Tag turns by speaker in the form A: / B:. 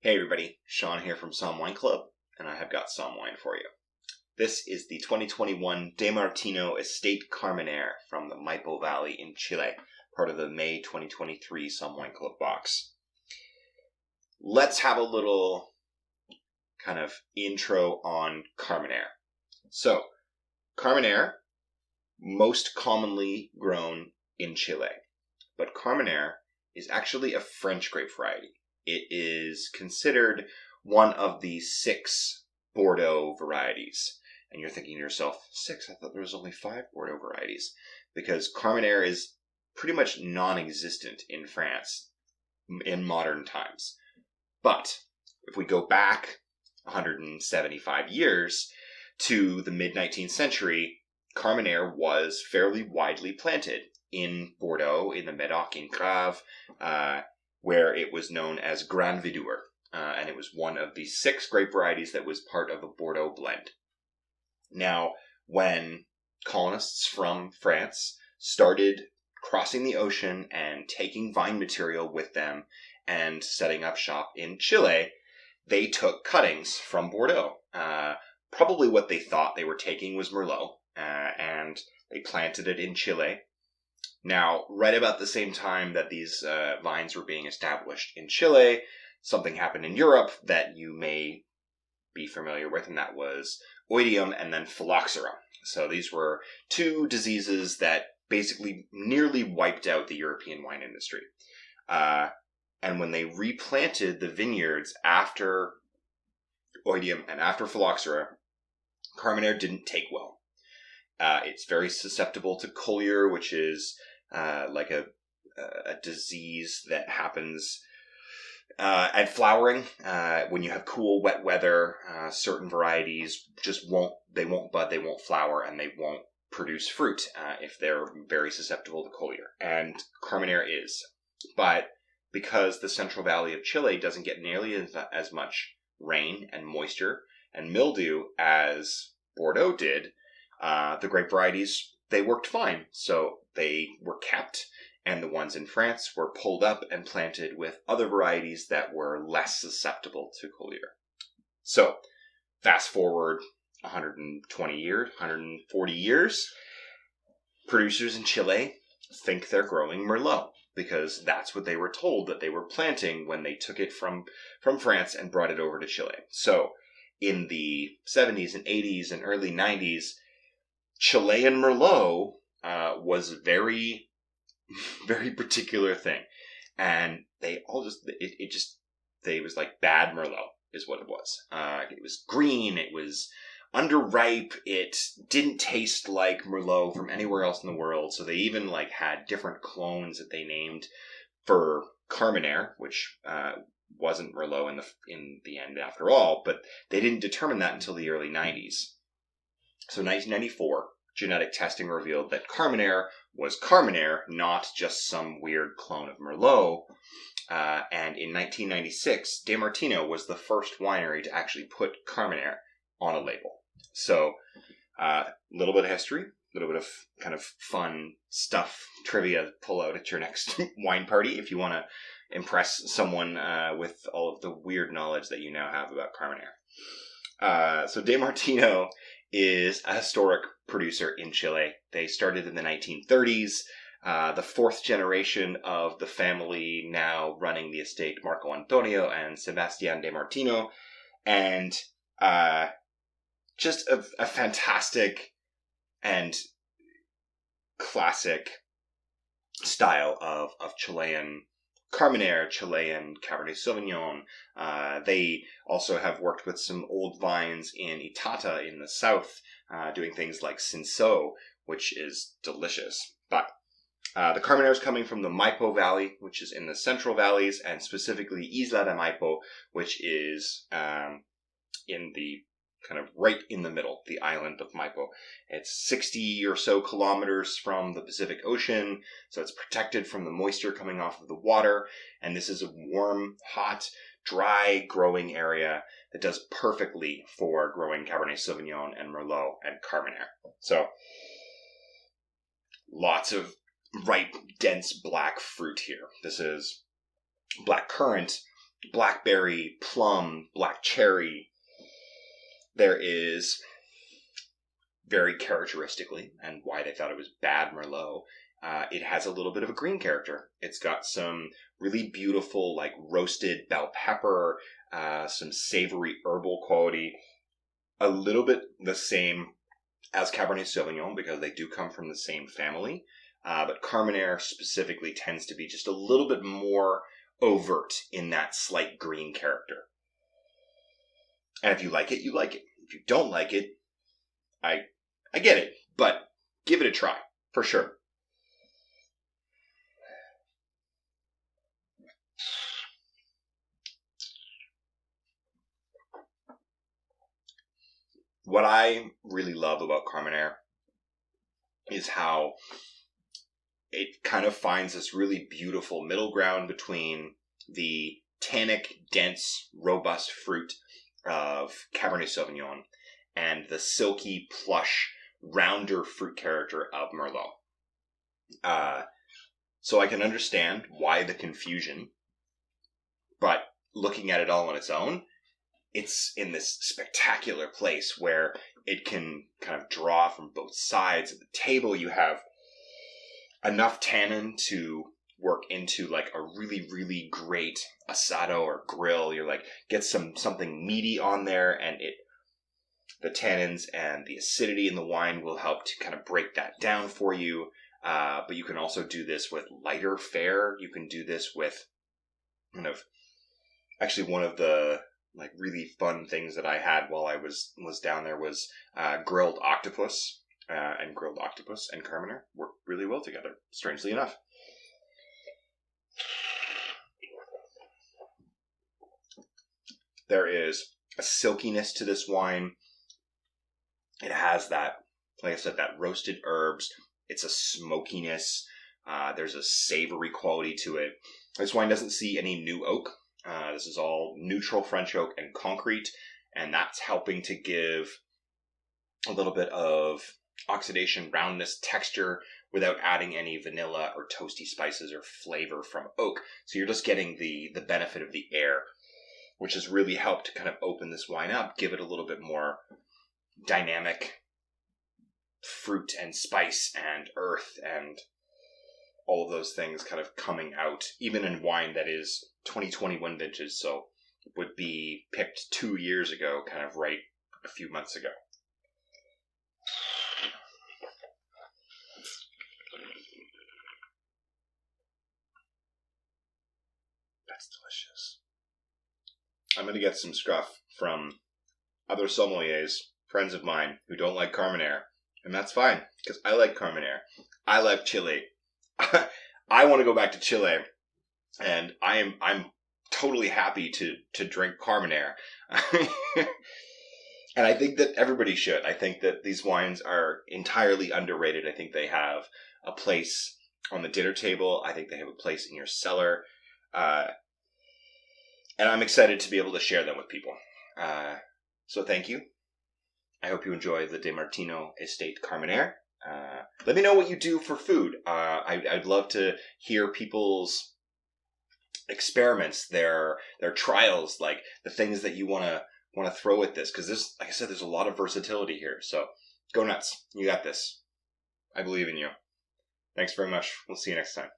A: Hey everybody, Sean here from Somm Wine Club, and I have got Somm Wine for you. This is the 2021 Martino Estate Carménère from the Maipo Valley in Chile, part of the May 2023 Somm Wine Club box. Let's have a little kind of intro on Carménère. So, Carménère, most commonly grown in Chile, but Carménère is actually a French grape variety. It is considered one of the 6 Bordeaux varieties. And you're thinking to yourself, 6? I thought there was only 5 Bordeaux varieties. Because Carménère is pretty much non-existent in France in modern times. But if we go back 175 years to the mid-19th century, Carménère was fairly widely planted in Bordeaux, in the Médoc, in Grave, where it was known as Grand Videur, and it was one of the 6 grape varieties that was part of the Bordeaux blend. Now, when colonists from France started crossing the ocean and taking vine material with them and setting up shop in Chile, they took cuttings from Bordeaux. Probably what they thought they were taking was Merlot, and they planted it in Chile. Now, right about the same time that these vines were being established in Chile, something happened in Europe that you may be familiar with, and that was oidium and then phylloxera. So these were 2 diseases that basically nearly wiped out the European wine industry. And when they replanted the vineyards after oidium and after phylloxera, Carménère didn't take well. It's very susceptible to collier, which is like a disease that happens at flowering. When you have cool, wet weather, certain varieties just won't bud, they won't flower, and they won't produce fruit if they're very susceptible to collier. And Carménère is. But because the Central Valley of Chile doesn't get nearly as much rain and moisture and mildew as Bordeaux did, the grape varieties, they worked fine. So they were kept, and the ones in France were pulled up and planted with other varieties that were less susceptible to collier. So, fast forward 120 years, 140 years, producers in Chile think they're growing Merlot, because that's what they were told that they were planting when they took it from France and brought it over to Chile. So, in the 70s and 80s and early 90s, Chilean Merlot was very, very particular thing. And they all just, it was like bad Merlot is what it was. It was green, it was underripe, it didn't taste like Merlot from anywhere else in the world. So they even had different clones that they named for Carménère, which wasn't Merlot in the end after all, but they didn't determine that until the early 90s. So 1994, genetic testing revealed that Carménère was Carménère, not just some weird clone of Merlot. And in 1996, Martino was the first winery to actually put Carménère on a label. So, a little bit of history, a little bit of kind of fun stuff, trivia to pull out at your next wine party if you want to impress someone with all of the weird knowledge that you now have about Carménère. So Martino is a historic producer in Chile. They started in the 1930s. The 4th generation of the family now running the estate, Marco Antonio and Sebastián de Martino. And just a fantastic and classic style of Chilean Carménère, Chilean Cabernet Sauvignon. They also have worked with some old vines in Itata in the south, doing things like Cinsault, which is delicious. But the Carménère is coming from the Maipo Valley, which is in the Central Valleys, and specifically Isla de Maipo, which is in the kind of right in the middle, the island of Maipo. It's 60 or so kilometers from the Pacific Ocean, so it's protected from the moisture coming off of the water, and this is a warm, hot, dry growing area that does perfectly for growing Cabernet Sauvignon and Merlot and Carménère. So, lots of ripe, dense black fruit here. This is black currant, blackberry, plum, black cherry. There is, very characteristically, and why they thought it was bad Merlot, it has a little bit of a green character. It's got some really beautiful, like roasted bell pepper, some savory herbal quality, a little bit the same as Cabernet Sauvignon because they do come from the same family. But Carmenère specifically tends to be just a little bit more overt in that slight green character. And if you like it, you like it. If you don't like it, I get it, but give it a try, for sure. What I really love about Carmenère is how it kind of finds this really beautiful middle ground between the tannic, dense, robust fruit of Cabernet Sauvignon and the silky, plush, rounder fruit character of Merlot. So I can understand why the confusion, but looking at it all on its own, it's in this spectacular place where it can kind of draw from both sides. At the table, you have enough tannin to work into like a really, really great asado or grill. You're like, get something meaty on there, and the tannins and the acidity in the wine will help to kind of break that down for you. But you can also do this with lighter fare. You can do this with kind of, actually one of the like really fun things that I had while I was down there was grilled octopus. And grilled octopus and Carmenère work really well together, strangely enough. There is a silkiness to this wine. It has that, like I said, that roasted herbs. It's a smokiness. There's a savory quality to it. This wine doesn't see any new oak. This is all neutral French oak and concrete, and that's helping to give a little bit of oxidation, roundness, texture without adding any vanilla or toasty spices or flavor from oak. So you're just getting the benefit of the air, which has really helped to kind of open this wine up, give it a little bit more dynamic fruit and spice and earth and all of those things kind of coming out, even in wine that is 2021 vintage, so would be picked 2 years ago, kind of right a few months ago. That's delicious. I'm going to get some scruff from other sommeliers, friends of mine, who don't like Carmenère, and that's fine, because I like Carmenère. I like Chile. I want to go back to Chile, and I'm totally happy to drink Carmenère. And I think that everybody should. I think that these wines are entirely underrated. I think they have a place on the dinner table. I think they have a place in your cellar. And I'm excited to be able to share them with people. So thank you. I hope you enjoy the Martino Estate Carménère. Let me know what you do for food. I'd love to hear people's experiments, their trials, like the things that you want to throw at this. Because this, like I said, there's a lot of versatility here. So go nuts. You got this. I believe in you. Thanks very much. We'll see you next time.